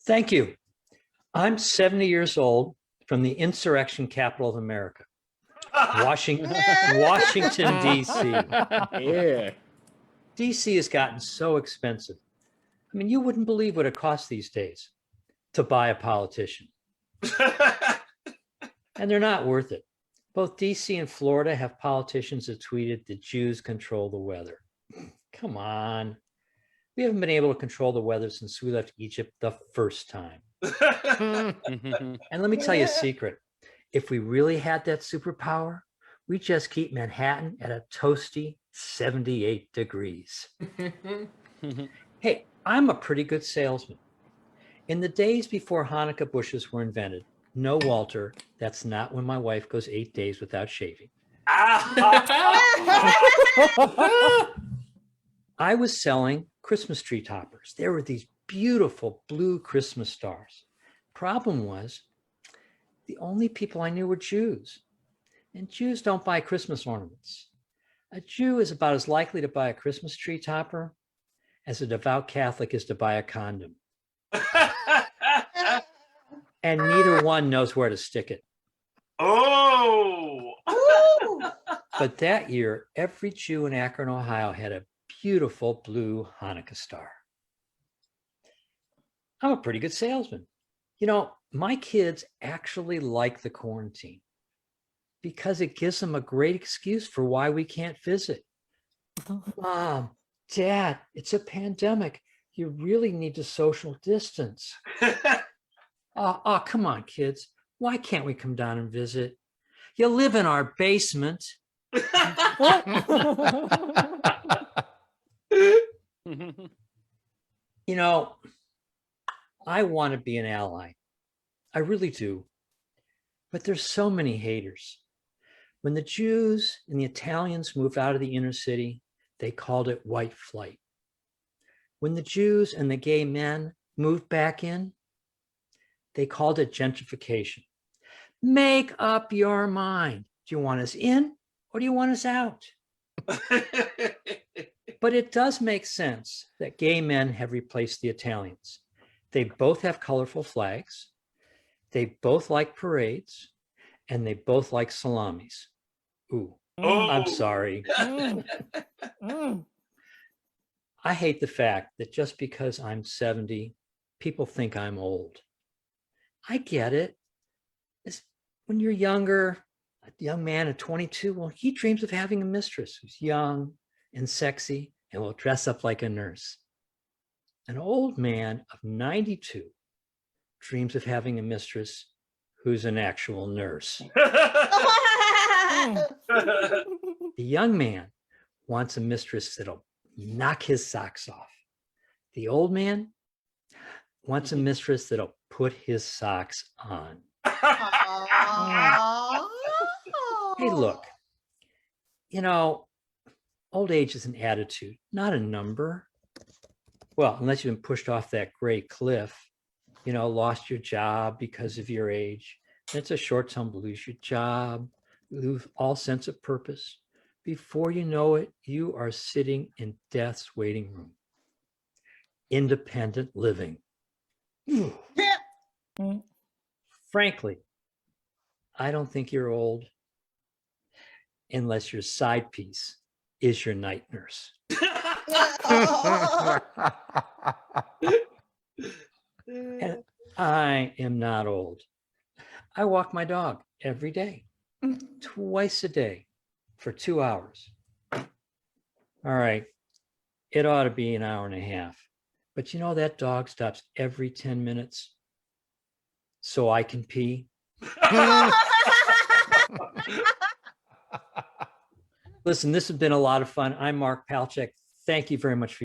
Thank you. I'm 70 years old from the insurrection capital of America, Washington, D.C. Yeah. D.C. has gotten so expensive. I mean, you wouldn't believe what it costs these days to buy a politician. And they're not worth it. Both D.C. and Florida have politicians that tweeted the Jews control the weather. Come on. We haven't been able to control the weather since we left Egypt the first time. And let me tell you a secret. If we really had that superpower, we'd just keep Manhattan at a toasty 78 degrees. Hey, I'm a pretty good salesman. In the days before Hanukkah bushes were invented, no, Walter, that's not when my wife goes 8 days without shaving. I was selling Christmas tree toppers. There were these beautiful blue Christmas stars. Problem was, the only people I knew were Jews. And Jews don't buy Christmas ornaments. A Jew is about as likely to buy a Christmas tree topper as a devout Catholic is to buy a condom. And neither one knows where to stick it. Oh! But that year, every Jew in Akron, Ohio had a beautiful blue Hanukkah star. I'm a pretty good salesman. You know, my kids actually like the quarantine because it gives them a great excuse for why we can't visit. Mom, Dad, it's a pandemic. You really need to social distance. Oh, come on, kids. Why can't we come down and visit? You live in our basement. You know, I want to be an ally. I really do. But there's so many haters. When the Jews and the Italians moved out of the inner city, they called it white flight. When the Jews and the gay men moved back in, they called it gentrification. Make up your mind. Do you want us in or do you want us out? But it does make sense that gay men have replaced the Italians. They both have colorful flags. They both like parades and they both like salamis. Ooh, I'm sorry. I hate the fact that just because I'm 70, people think I'm old. I get it. When you're younger, a young man at 22, well, he dreams of having a mistress who's young and sexy and will dress up like a nurse. An old man of 92 dreams of having a mistress who's an actual nurse. The young man wants a mistress that'll knock his socks off. The old man wants a mistress that'll put his socks on. Hey, look, you know, old age is an attitude, not a number. Well, unless you've been pushed off that great cliff, you know, lost your job because of your age. It's a short time to lose your job, lose all sense of purpose. Before you know it, you are sitting in death's waiting room. Independent living. Frankly, I don't think you're old unless your side piece is your night nurse. And I am not old. I walk my dog every day, twice a day for 2 hours. All right, it ought to be an hour and a half. But you know, that dog stops every 10 minutes so I can pee. Listen, this has been a lot of fun. I'm Mark Palchik. Thank you very much for